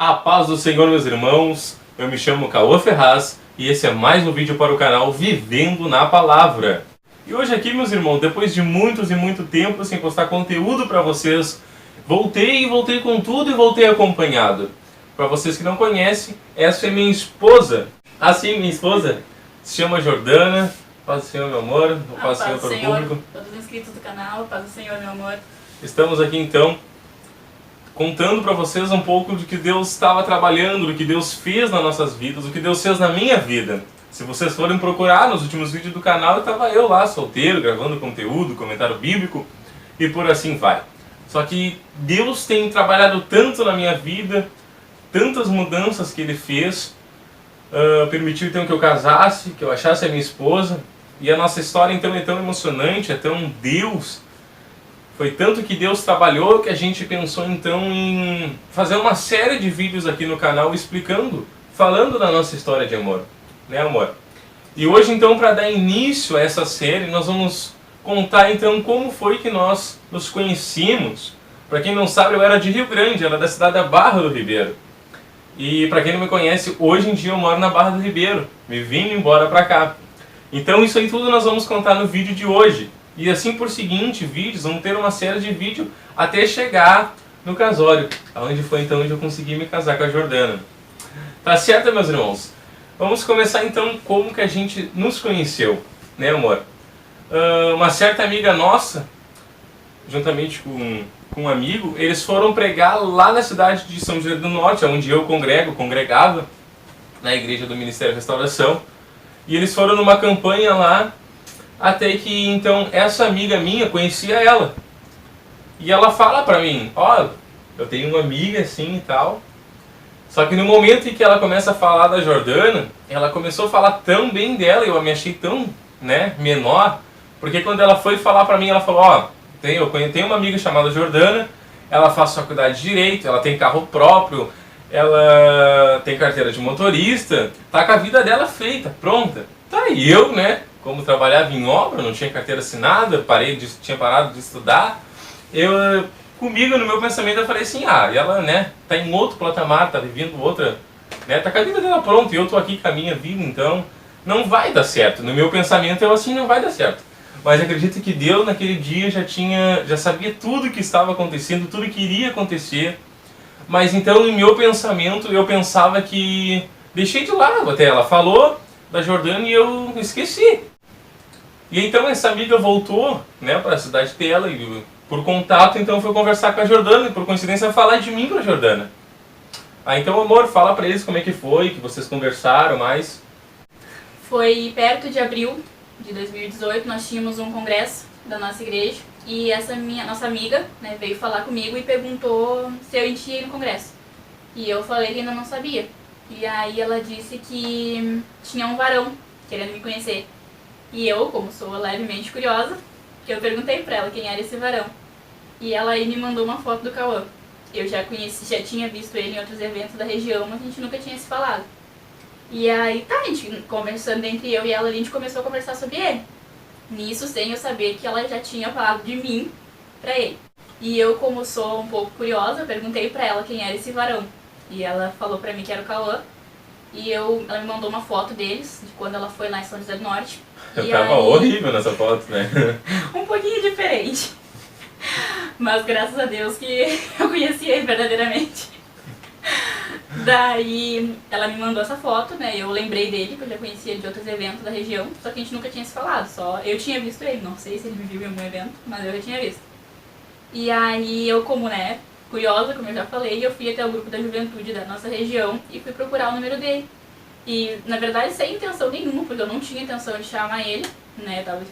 A paz do Senhor, meus irmãos, eu me chamo Cauã Ferraz e esse é mais um vídeo para o canal Vivendo na Palavra. E hoje aqui, meus irmãos, depois de muito tempo sem postar conteúdo para vocês, voltei com tudo e voltei acompanhado. Para vocês que não conhecem, essa é minha esposa. Assim, minha esposa se chama Jordana. Paz do Senhor, meu amor. Paz do Senhor para o público. Todos os inscritos do canal, paz do Senhor, meu amor. Estamos aqui então contando para vocês um pouco do que Deus estava trabalhando, do que Deus fez nas nossas vidas, do que Deus fez na minha vida. Se vocês forem procurar nos últimos vídeos do canal, estava eu lá, solteiro, gravando conteúdo, comentário bíblico e por assim vai. Só que Deus tem trabalhado tanto na minha vida, tantas mudanças que Ele fez, permitiu então que eu casasse, que eu achasse a minha esposa, e a nossa história então é tão emocionante, é tão Deus. Foi tanto que Deus trabalhou que a gente pensou então em fazer uma série de vídeos aqui no canal explicando, falando da nossa história de amor, né, amor? E hoje então, para dar início a essa série, nós vamos contar então como foi que nós nos conhecemos. Para quem não sabe, eu era de Rio Grande, era da cidade da Barra do Ribeiro. E para quem não me conhece, hoje em dia eu moro na Barra do Ribeiro, me vim embora para cá. Então isso aí tudo nós vamos contar no vídeo de hoje. E assim por seguinte vídeos, vamos ter uma série de vídeos até chegar no casório, onde foi então onde eu consegui me casar com a Jordana. Tá certo, meus irmãos? Vamos começar então como que a gente nos conheceu, né, amor? Uma certa amiga nossa, juntamente com um amigo, eles foram pregar lá na cidade de São José do Norte, onde eu congregava, na igreja do Ministério Restauração. E eles foram numa campanha lá, até que então essa amiga minha conhecia ela. E ela fala pra mim, ó, eu tenho uma amiga assim e tal. Só que no momento em que ela começa a falar da Jordana, ela começou a falar tão bem dela, eu me achei tão, menor. Porque quando ela foi falar pra mim, ela falou, ó, eu tenho uma amiga chamada Jordana, ela faz faculdade de Direito, ela tem carro próprio, ela tem carteira de motorista, tá com a vida dela feita, pronta. Tá, e eu, como trabalhava em obra, não tinha carteira assinada, tinha parado de estudar, comigo, no meu pensamento, eu falei assim, e ela, tá em outro patamar, tá vivendo outra, tá com a vida dela pronta, e eu tô aqui com a minha vida, então não vai dar certo. No meu pensamento, eu assim, não vai dar certo. Mas acredito que Deus, naquele dia, já sabia tudo que estava acontecendo, tudo que iria acontecer. Mas então, no meu pensamento, eu pensava que deixei de lado até. Ela falou da Jordana e eu esqueci. E então essa amiga voltou, para a cidade dela e por contato, então foi conversar com a Jordana e por coincidência falar de mim para a Jordana. Então, amor, fala para eles como é que foi, que vocês conversaram mais. Foi perto de abril de 2018, nós tínhamos um congresso da nossa igreja e essa nossa amiga, veio falar comigo e perguntou se eu ia ir no congresso. E eu falei que ainda não sabia. E aí ela disse que tinha um varão querendo me conhecer. E eu, como sou levemente curiosa, eu perguntei pra ela quem era esse varão. E ela aí me mandou uma foto do Cauã. Eu já tinha visto ele em outros eventos da região, mas a gente nunca tinha se falado. E aí a gente conversando entre eu e ela, a gente começou a conversar sobre ele. Nisso, sem eu saber que ela já tinha falado de mim pra ele. E eu, como sou um pouco curiosa, perguntei pra ela quem era esse varão. E ela falou pra mim que era o Cauã. E ela me mandou uma foto deles, de quando ela foi lá em São José do Norte. Eu tava horrível nessa foto, Um pouquinho diferente. Mas graças a Deus que eu conheci ele verdadeiramente. Daí ela me mandou essa foto, eu lembrei dele, porque eu já conhecia ele de outros eventos da região, só que a gente nunca tinha se falado, só eu tinha visto ele, não sei se ele me viu em algum evento, mas eu já tinha visto. E aí eu, como curiosa, como eu já falei, eu fui até o grupo da juventude da nossa região e fui procurar o número dele. E na verdade sem intenção nenhuma, porque eu não tinha intenção de chamar ele,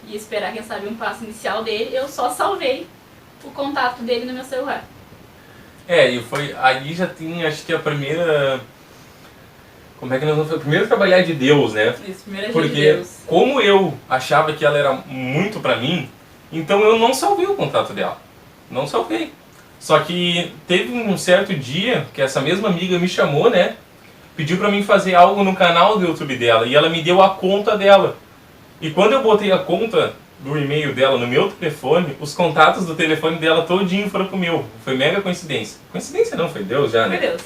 ia esperar, quem sabe, um passo inicial dele, eu só salvei o contato dele no meu celular. E aí já tinha, acho que a primeira... Como é que nós vamos fazer? O primeiro trabalhar de Deus, Isso, primeiro porque de Deus. Como eu achava que ela era muito pra mim, então eu não salvei o contato dela. Não salvei. Só que teve um certo dia que essa mesma amiga me chamou, pediu pra mim fazer algo no canal do YouTube dela, e ela me deu a conta dela. E quando eu botei a conta do e-mail dela no meu telefone, os contatos do telefone dela todinho foram pro meu. Foi mega coincidência. Coincidência não, foi Deus já, Foi Deus.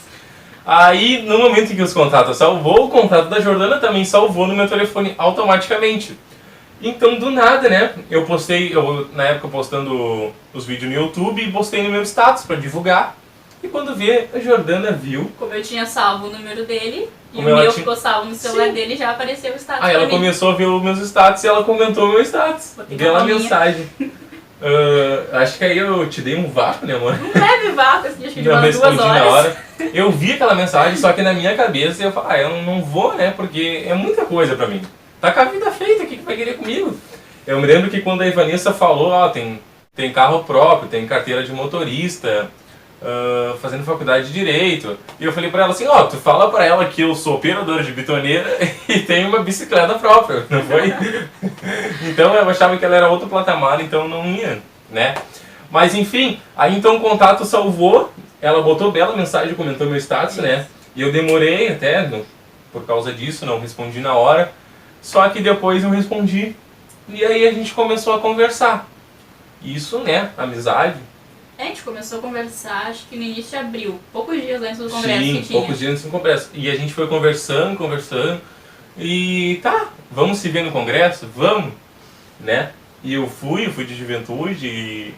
Aí, no momento em que os contatos salvou, o contato da Jordana também salvou no meu telefone automaticamente. Então, do nada, né, eu postei, na época postando os vídeos no YouTube e postei no meu status pra divulgar. E quando vê, a Jordana viu. Como eu tinha salvo o número dele, e Como o ela meu tinha- ficou salvo no celular Sim. dele, já apareceu o status Aí pra ela mim. começou a ver os meus status e ela comentou o meu status. Botei Deu uma uma palminha. mensagem. Acho que aí eu te dei um vácuo, né, amor? Um leve vácuo, assim, acho que de Não umas 2 respondi horas. na hora. Eu vi aquela mensagem, só que na minha cabeça eu falei, eu não vou, né, porque é muita coisa pra mim. Tá com a vida feita, o que vai querer comigo? Eu me lembro que quando a Ivanessa falou, ó, tem carro próprio, tem carteira de motorista, fazendo faculdade de Direito. E eu falei pra ela assim, ó, tu fala pra ela que eu sou operador de bitoneira e tenho uma bicicleta própria, não foi? Então eu achava que ela era outro patamar, então não ia, né? Mas enfim, aí então o contato salvou, ela botou bela mensagem, comentou meu status, né? E eu demorei até, por causa disso, não respondi na hora. Só que depois eu respondi. E aí a gente começou a conversar. Isso, né, amizade. A gente começou a conversar, acho que no início de abril, poucos dias antes do congresso Sim, que tinha. poucos dias antes do congresso. E a gente foi conversando. E tá, vamos se ver no congresso? Vamos, né? E eu fui de juventude e...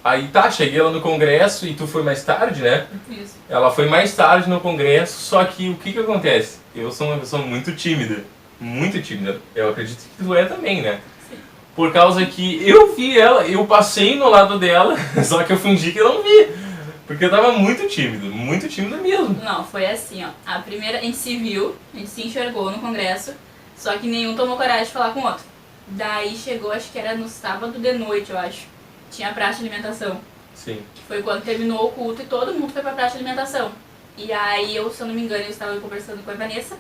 Aí tá, cheguei lá no congresso e tu foi mais tarde, né? Isso. Ela foi mais tarde no congresso, só que o que acontece? Eu sou uma pessoa muito tímida. Muito tímida. Eu acredito que tu é também, né? Sim. Por causa que eu vi ela, eu passei no lado dela, só que eu fingi que eu não vi. Porque eu tava muito tímido mesmo. Não, foi assim, ó. A primeira, a gente se viu, a gente se enxergou no congresso, só que nenhum tomou coragem de falar com o outro. Daí chegou, acho que era no sábado de noite, eu acho. Tinha a praça de alimentação. Sim. Que foi quando terminou o culto e todo mundo foi pra praça de alimentação. E aí eu, se eu não me engano, eu estava conversando com a Vanessa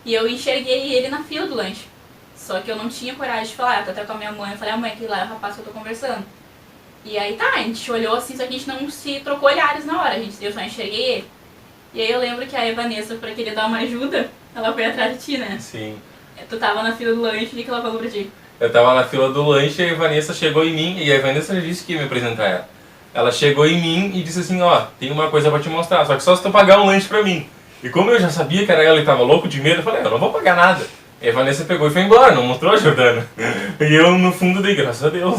e eu enxerguei ele na fila do lanche. Só que eu não tinha coragem de falar, até com a minha mãe, eu falei, mãe, aquele lá é o rapaz que eu tô conversando. E aí tá, a gente olhou assim, só que a gente não se trocou olhares na hora, eu só enxerguei ele. E aí eu lembro que a Vanessa, pra querer dar uma ajuda, ela foi atrás de ti, né? Sim. Tu tava na fila do lanche e que ela falou pra ti. Eu tava na fila do lanche e a Vanessa chegou em mim, e a Vanessa já disse que ia me apresentar ela. Ela chegou em mim e disse assim, ó, tem uma coisa pra te mostrar, só que só se tu pagar um lanche pra mim. E como eu já sabia que era ela e tava louco de medo, eu falei, eu não vou pagar nada. E a Vanessa pegou e foi embora, não mostrou a Jordana. E eu no fundo dei, graças a Deus,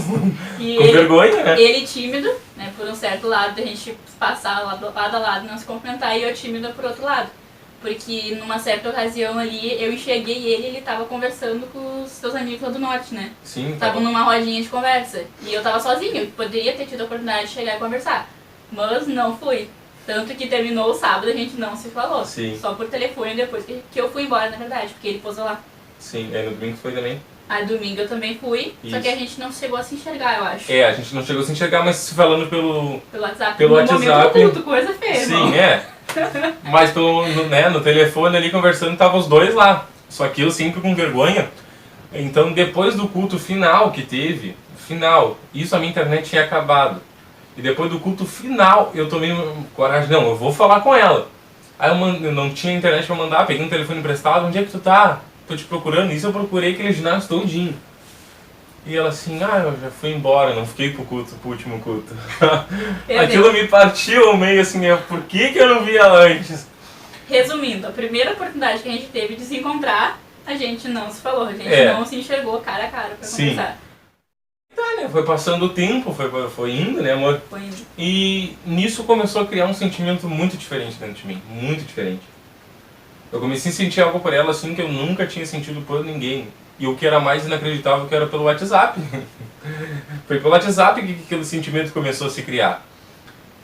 E com vergonha, né? ele tímido, né, por um certo lado, da gente passar lado a lado e não se cumprimentar, e eu tímida por outro lado. Porque numa certa ocasião ali, eu enxerguei ele tava conversando com os seus amigos lá do norte, né? Sim, Estavam numa rodinha de conversa. E eu tava sozinha, eu poderia ter tido a oportunidade de chegar e conversar. Mas não fui. Tanto que terminou o sábado, a gente não se falou. Sim. Só por telefone depois que eu fui embora, na verdade, porque ele posou lá. Sim, aí no domingo foi também. Aí domingo eu também fui, só Isso. que a gente não chegou a se enxergar, eu acho. É, a gente não chegou a se enxergar, mas se falando pelo... Pelo WhatsApp. Pelo no WhatsApp. momento do culto, coisa feia, irmão. Sim, é. Mas no telefone ali conversando, tava os dois lá. Só que eu sempre com vergonha. Então depois do culto final que teve, isso a minha internet tinha acabado. E depois do culto final, eu tomei coragem, não, eu vou falar com ela. Aí eu não tinha internet pra mandar, peguei um telefone emprestado, onde é que tu tá? Tô te procurando. Isso eu procurei aquele ginásio todinho. E ela assim, eu já fui embora, não fiquei pro último culto. Aquilo me partiu ao meio, assim, por que eu não vi ela antes? Resumindo, a primeira oportunidade que a gente teve de se encontrar, a gente não se falou, a gente não se enxergou cara a cara pra Sim. conversar. Tá, né? Foi passando o tempo, foi indo, né, amor? Foi indo. E nisso começou a criar um sentimento muito diferente dentro de mim, muito diferente. Eu comecei a sentir algo por ela assim que eu nunca tinha sentido por ninguém. E o que era mais inacreditável que era pelo WhatsApp. Foi pelo WhatsApp que aquele sentimento começou a se criar.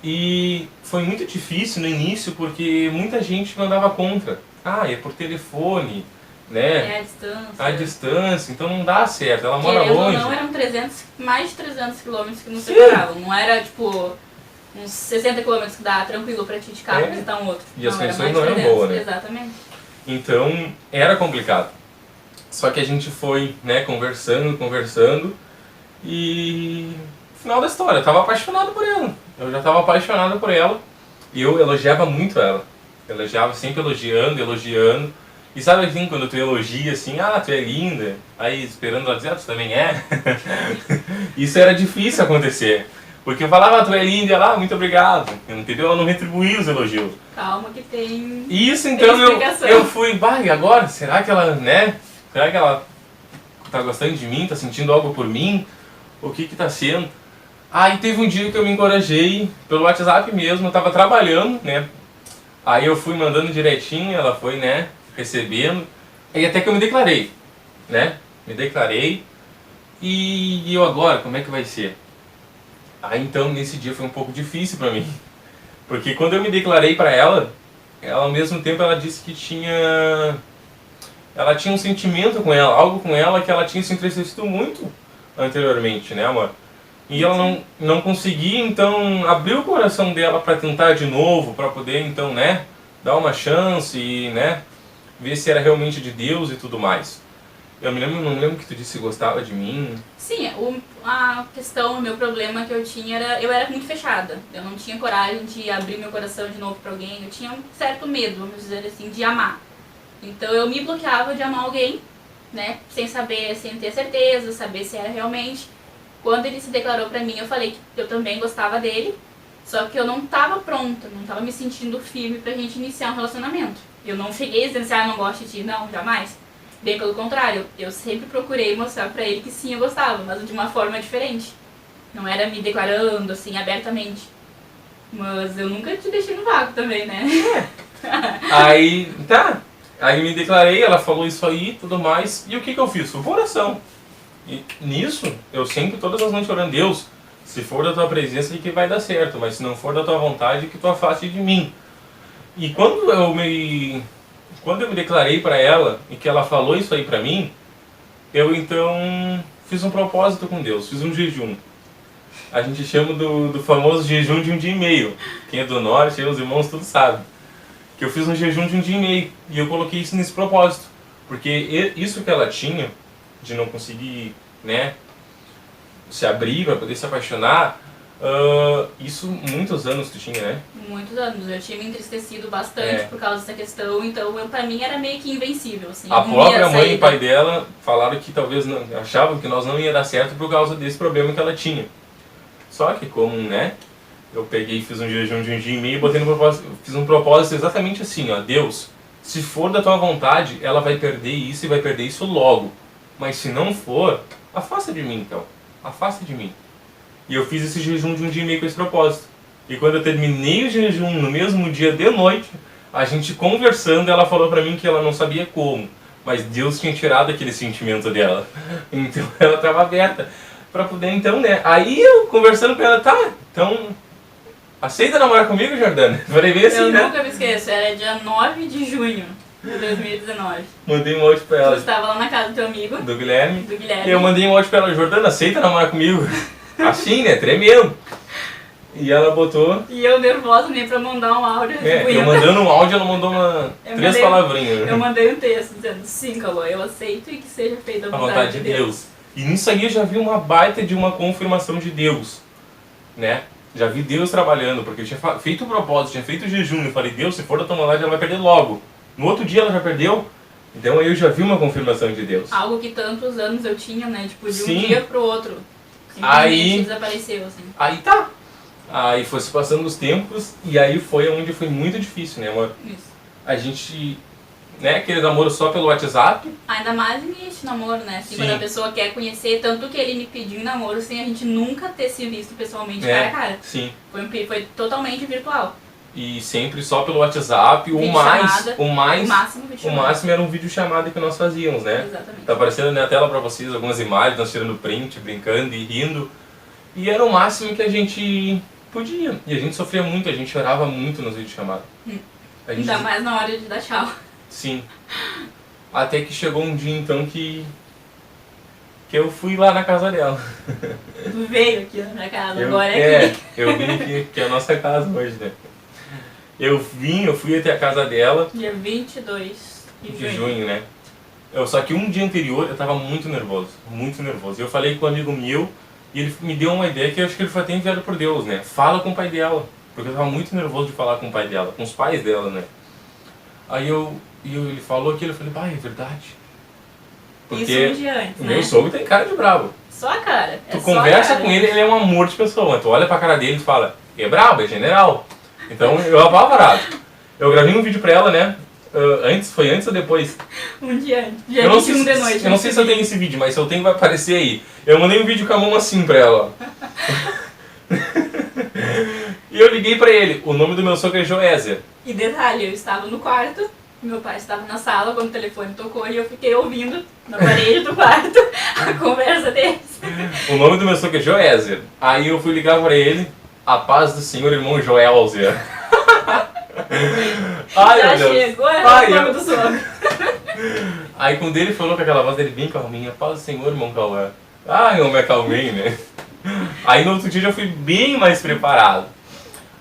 E foi muito difícil no início porque muita gente mandava contra. É por telefone, né? É a distância. A distância, então não dá certo, ela mora Querendo longe. ou não, eram mais de 300 quilômetros que nos Sim. separavam. Não era, tipo, uns 60 quilômetros que dá tranquilo pra ti de carro visitar um outro. E as era condições mais de não eram 300, boas, né? Exatamente. Então era complicado. Só que a gente foi, né, conversando e final da história, eu tava apaixonado por ela. Eu já tava apaixonado por ela e eu elogiava muito ela. Elogiava, sempre elogiando. E sabe assim, quando tu elogia assim, tu é linda, aí esperando ela dizer, tu também é. Isso era difícil acontecer. Porque eu falava, tu é linda, ela, muito obrigado. Entendeu? Ela não retribuiu os elogios. Calma que tem... Isso, então tem explicação. eu fui, bah, e agora? Será que ela, né? Será que ela tá gostando de mim? Tá sentindo algo por mim? O que que tá sendo? Aí teve um dia que eu me encorajei, pelo WhatsApp mesmo, eu tava trabalhando, né? Aí eu fui mandando direitinho, ela foi, né, recebendo. E até que eu me declarei, né? Me declarei. E eu agora, como é que vai ser? Aí então, nesse dia foi um pouco difícil pra mim. Porque quando eu me declarei pra ela, ao mesmo tempo ela disse que ela tinha um sentimento com ela, algo com ela que ela tinha se entristecido muito anteriormente, né, amor? E ela não conseguia, então, abrir o coração dela para tentar de novo, para poder, então, né, dar uma chance e, né, ver se era realmente de Deus e tudo mais. Eu não lembro que tu disse que gostava de mim. Sim, a questão, o meu problema que eu tinha era, eu era muito fechada. Eu não tinha coragem de abrir meu coração de novo para alguém. Eu tinha um certo medo, vamos dizer assim, de amar. Então eu me bloqueava de amar alguém, né, sem saber, sem ter certeza, saber se era realmente. Quando ele se declarou pra mim, eu falei que eu também gostava dele, só que eu não tava pronta, não tava me sentindo firme pra gente iniciar um relacionamento. Eu não cheguei dizendo assim, não gosto de ti, não, jamais. Bem pelo contrário, eu sempre procurei mostrar pra ele que sim, eu gostava, mas de uma forma diferente. Não era me declarando, assim, abertamente. Mas eu nunca te deixei no vácuo também, né? Aí, tá. Aí me declarei, ela falou isso aí, tudo mais. E o que eu fiz? Fui por oração. E nisso, eu sempre, todas as noites orando, Deus, se for da tua presença, que vai dar certo, mas se não for da tua vontade, que tu afaste de mim. E quando eu me declarei para ela, e que ela falou isso aí para mim, eu então fiz um propósito com Deus, fiz um jejum. A gente chama do famoso jejum de 1 dia e meio. Quem é do norte, os irmãos, tudo sabe. Que eu fiz um jejum de 1 dia e meio, e eu coloquei isso nesse propósito. Porque isso que ela tinha, de não conseguir, né, se abrir para poder se apaixonar, isso muitos anos tu tinha, né? Muitos anos. Eu tinha me entristecido bastante por causa dessa questão, então pra mim era meio que invencível, assim. A própria mãe e pai dela falaram que talvez não, achavam que nós não ia dar certo por causa desse problema que ela tinha. Só que como, né, eu peguei e fiz um jejum de 1 dia e meio e botei no propósito, fiz um propósito exatamente assim, ó, Deus, se for da tua vontade, ela vai perder isso e vai perder isso logo. Mas se não for, afasta de mim então, afasta de mim. E eu fiz esse jejum de 1 dia e meio com esse propósito. E quando eu terminei o jejum no mesmo dia de noite, a gente conversando, ela falou pra mim que ela não sabia como, mas Deus tinha tirado aquele sentimento dela. Então ela estava aberta pra poder, então, né. Aí eu conversando com ela, tá, então, aceita namorar comigo, Jordana? Falei bem assim, né? Eu nunca me esqueço, era dia 9 de junho de 2019. Mandei um áudio pra ela. Tu estava lá na casa do teu amigo. Do Guilherme. Do Guilherme. E eu mandei um áudio pra ela, Jordana, aceita namorar comigo? Assim, né, tremendo. E ela botou... E eu nervosa nem pra mandar um áudio. Eu mandando um áudio, ela mandou três palavrinhas. Eu mandei um texto dizendo, sim, Cauã, eu aceito e que seja feita a vontade de Deus. E nisso aí eu já vi uma baita de uma confirmação de Deus, né? Já vi Deus trabalhando, porque eu tinha feito o propósito, tinha feito o jejum, eu falei, Deus, se for da tua vontade, ela vai perder logo. No outro dia ela já perdeu, então aí eu já vi uma confirmação de Deus. Algo que tantos anos eu tinha, né? Tipo, de Sim. um dia pro outro. Aí desapareceu, assim. Aí tá. Aí foi se passando os tempos, e aí foi onde foi muito difícil, né, amor? Isso. A gente, né, aquele namoro só pelo WhatsApp. Ainda mais início de namoro, né? Assim, Sim. quando a pessoa quer conhecer, tanto que ele me pediu em namoro sem a gente nunca ter se visto pessoalmente cara a cara. Sim. Foi totalmente virtual. E sempre só pelo WhatsApp, o máximo era um vídeo chamada que nós fazíamos, né? Exatamente. Tá aparecendo na tela pra vocês algumas imagens, nós tirando print, brincando e rindo. E era o máximo que a gente podia. E a gente sofria muito, a gente chorava muito nos vídeos chamados. Ainda mais na hora de dar tchau. Sim. Até que chegou um dia então que eu fui lá na casa dela. Tu veio aqui na minha casa, Eu vim aqui, que é a nossa casa hoje, né? Eu fui até a casa dela. Dia 22 de junho, né? Só que um dia anterior eu tava muito nervoso. E eu falei com um amigo meu, e ele me deu uma ideia que eu acho que ele foi até enviado por Deus, né? Fala com o pai dela. Porque eu tava muito nervoso de falar com o pai dela, com os pais dela, né? Aí ele falou aquilo, eu falei, pai, é verdade. Porque isso um dia antes, o né? meu sogro tem cara de bravo. só a cara. Tu conversa com ele, ele é um amor de pessoa. Tu olha pra cara dele e fala, é brabo, é general. Então eu apavorado. Eu gravei um vídeo pra ela, né? Foi antes ou depois? Um dia antes. Dia 21 de noite. Eu não sei se eu tenho esse vídeo, mas se eu tenho vai aparecer aí. Eu mandei um vídeo com a mão assim pra ela, ó. E eu liguei pra ele. O nome do meu sogro é Joézer. E detalhe, eu estava no quarto, meu pai estava na sala quando o telefone tocou e eu fiquei ouvindo na parede do quarto a conversa deles. O nome do meu sogro é Joézer. Aí eu fui ligar pra ele. A paz do Senhor, irmão Joelzer. Ai, já meu Deus. chegou, é o nome do sogro. Aí quando ele falou com aquela voz dele bem calminha, paz do Senhor, irmão Cauã. Ah, eu me acalmei, né? Aí no outro dia já fui bem mais preparado.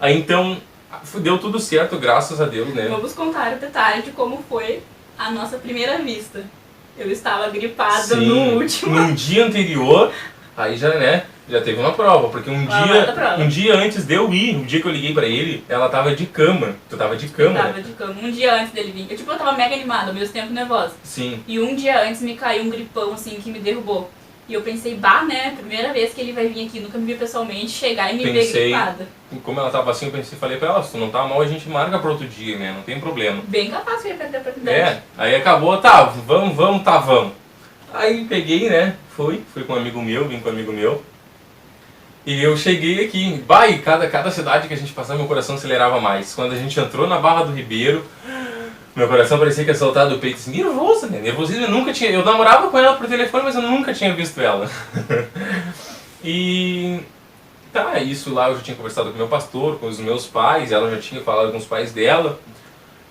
Aí então, deu tudo certo, graças a Deus, né? Vamos contar o detalhe de como foi a nossa primeira vista. Eu estava gripada Sim, no último. num dia anterior, aí já, né, já teve uma prova, porque um dia antes de eu ir, o dia que eu liguei pra ele, ela tava de cama. Tu tava de cama, Eu tava né? de cama, um dia antes dele vir. Eu tava mega animada, ao mesmo tempo nervosa. Sim. E um dia antes me caiu um gripão, assim, que me derrubou. E eu pensei, bah, né, primeira vez que ele vai vir aqui, nunca me viu pessoalmente, chegar e me ver gripada. Como ela tava assim, falei pra ela, se tu não tá mal, a gente marca pro outro dia, né? Não tem problema. Bem capaz que eu ia perder a oportunidade. É, aí acabou, tá, vamos. Aí peguei, né, fui com um amigo meu, vim com um amigo meu. E eu cheguei aqui, e cada cidade que a gente passava, meu coração acelerava mais. Quando a gente entrou na Barra do Ribeiro, meu coração parecia que ia soltar do peito, assim, nervoso, né? Nervosismo, eu namorava com ela por telefone, mas eu nunca tinha visto ela. E tá, isso lá eu já tinha conversado com meu pastor, com os meus pais, ela já tinha falado com os pais dela.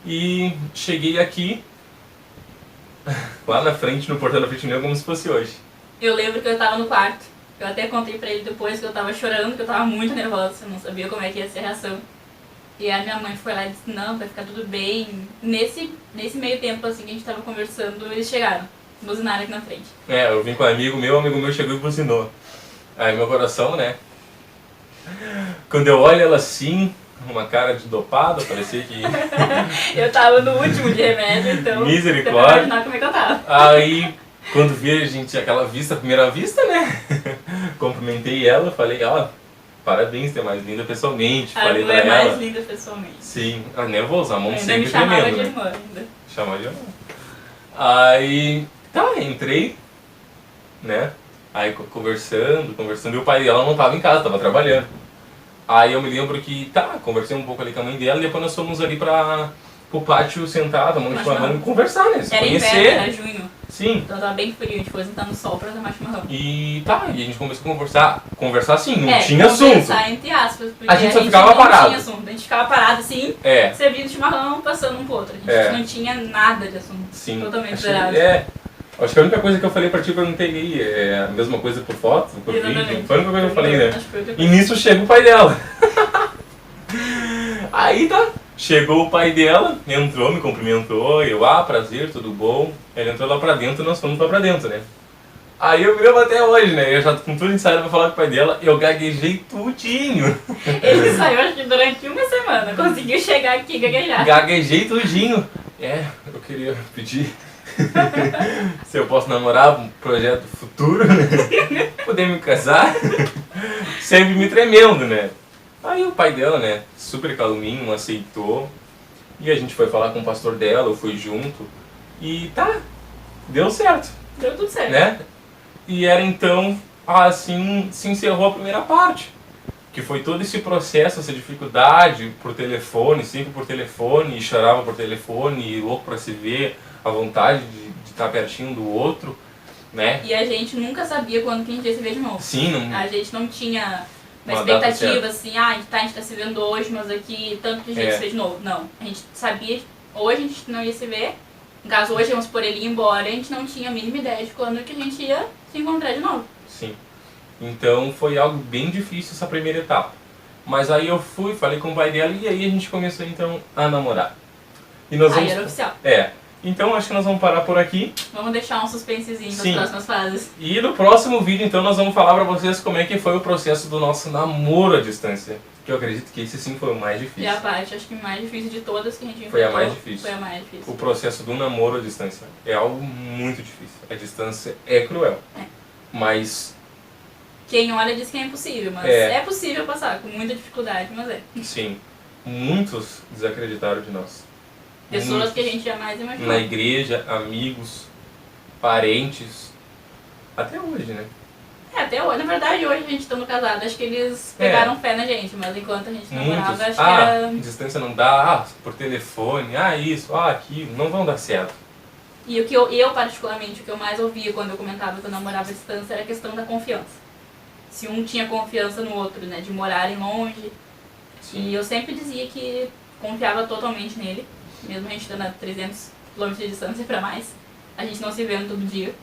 E cheguei aqui, lá na frente, no portão da frente meu, como se fosse hoje. Eu lembro que eu tava no quarto, eu até contei pra ele depois que eu tava chorando, que eu tava muito nervosa, eu não sabia como é que ia ser a reação. E a minha mãe foi lá e disse, não, vai ficar tudo bem. Nesse meio tempo assim que a gente tava conversando, eles chegaram, buzinaram aqui na frente. É, eu vim com um amigo meu chegou e buzinou. Aí meu coração, né? Quando eu olho ela assim, uma cara de dopada, parecia que... Eu tava no último de remédio, então... Misericórdia. Você vai imaginar como é que eu tava. Aí, quando vi a gente, aquela vista, a primeira vista, né? Cumprimentei ela, falei, ó... Parabéns, ter mais linda pessoalmente, falei pra ela. A mais linda pessoalmente. Sim, nervosa, a mão ainda sempre me chamava tremendo, de né? irmã ainda. Chamava de irmã. Aí, tá, entrei, né? Aí conversando, e o pai dela não tava em casa, tava trabalhando. Aí eu me lembro que, tá, conversei um pouco ali com a mãe dela e depois nós fomos ali pro pátio sentado, tomando chimarrão e conversar, né? Se era conhecer. Inverno, era junho. Sim. Então tava bem frio, a gente foi sentar no sol pra tomar chimarrão. E tá, e a gente começou a conversar assim, não tinha assunto. Conversar entre aspas, porque a gente só ficava parado. Não tinha assunto, a gente ficava parado assim, servindo chimarrão, passando um pro outro. A gente não tinha nada de assunto. Sim. Totalmente zerado. Acho que a única coisa que eu falei pra ti, eu perguntei é a mesma coisa por foto, por vídeo. Foi a única coisa que eu falei, né? E nisso chega o pai dela. Aí tá, chegou o pai dela, entrou, me cumprimentou, eu, prazer, tudo bom? Ele entrou lá pra dentro e nós fomos lá pra dentro, né? Aí eu me lembro até hoje, né? Eu já com tudo ensaiado pra falar com o pai dela, eu gaguejei tudinho. Ele saiu acho que durante uma semana, conseguiu chegar aqui e gaguejar. Gaguejei tudinho. Eu queria pedir se eu posso namorar um projeto futuro, né? Poder me casar. Sempre me tremendo, né? Aí o pai dela, né, super calminho, aceitou. E a gente foi falar com o pastor dela, eu fui junto. E tá, deu certo. Deu tudo certo. Né? E era então, assim, se encerrou a primeira parte. Que foi todo esse processo, essa dificuldade por telefone, sempre por telefone, e chorava por telefone, e louco pra se ver, a vontade de estar pertinho do outro, né? E a gente nunca sabia quando que a gente ia se ver de novo. Sim, não... A gente não tinha uma expectativa assim, a gente tá se vendo hoje, mas aqui tanto que a gente se vê de novo. Não, a gente sabia, hoje a gente não ia se ver, no caso hoje vamos por ele ir embora, a gente não tinha a mínima ideia de quando que a gente ia se encontrar de novo. Sim. Então foi algo bem difícil essa primeira etapa. Mas aí eu fui, falei com o pai dela e aí a gente começou então a namorar. E nós aí era oficial. Então acho que nós vamos parar por aqui. Vamos deixar um suspensezinho para as próximas fases. E no próximo vídeo então nós vamos falar pra vocês como é que foi o processo do nosso namoro à distância. Que eu acredito que esse sim foi o mais difícil. E a parte, acho que mais difícil de todas que a gente enfrentou. Foi a mais difícil. Foi a mais difícil. O processo do namoro à distância é algo muito difícil. A distância é cruel. Mas quem olha diz que é impossível, mas é possível passar, com muita dificuldade, mas é. Sim. Muitos desacreditaram de nós. Pessoas Muitos. que a gente jamais imaginou. Na igreja, amigos, parentes, até hoje, né? Até hoje, na verdade, hoje a gente estando casado, acho que eles pegaram fé na gente, mas enquanto a gente namorava, Muitos. acho que era... Distância não dá, por telefone, isso, aquilo, não vão dar certo. E o que eu particularmente, o que eu mais ouvia quando eu comentava que eu namorava à distância era a questão da confiança. Se um tinha confiança no outro, né, de morarem longe. Sim. E eu sempre dizia que confiava totalmente nele, mesmo a gente estando a 300 km de distância para mais, a gente não se vendo todo dia.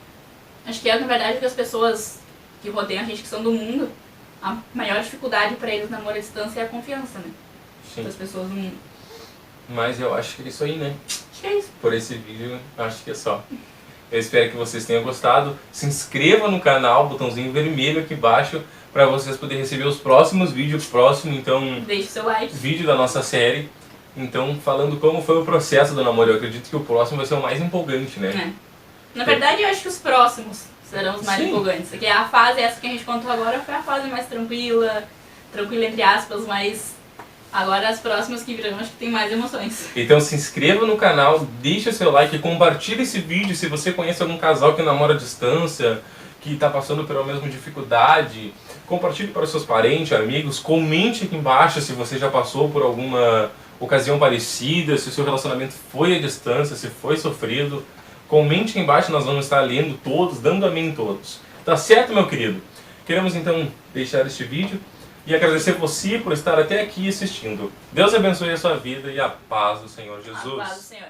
Acho que na verdade, que as pessoas que rodeiam a gente, que são do mundo, a maior dificuldade para eles namorar à distância é a confiança, né? Sim. Das pessoas do mundo. Mas eu acho que é isso aí, né? Acho que é isso. Por esse vídeo, acho que é só. Eu espero que vocês tenham gostado. Se inscreva no canal, botãozinho vermelho aqui embaixo, para vocês poderem receber os próximos vídeos. Então, deixe seu like. Vídeo da nossa série. Então, falando como foi o processo do namoro. Eu acredito que o próximo vai ser o mais empolgante, né? Na verdade, eu acho que os próximos serão os mais empolgantes. Porque a fase, essa que a gente contou agora, foi a fase mais tranquila entre aspas, mas agora as próximas que virão, acho que tem mais emoções. Então se inscreva no canal, deixe o seu like, compartilhe esse vídeo se você conhece algum casal que namora à distância, que está passando pela mesma dificuldade. Compartilhe para os seus parentes, amigos, comente aqui embaixo se você já passou por alguma ocasião parecida, se o seu relacionamento foi à distância, se foi sofrido. Comente aqui embaixo, nós vamos estar lendo todos, dando amém em todos. Tá certo, meu querido? Queremos então deixar este vídeo e agradecer você por estar até aqui assistindo. Deus abençoe a sua vida e a paz do Senhor Jesus. A paz do Senhor.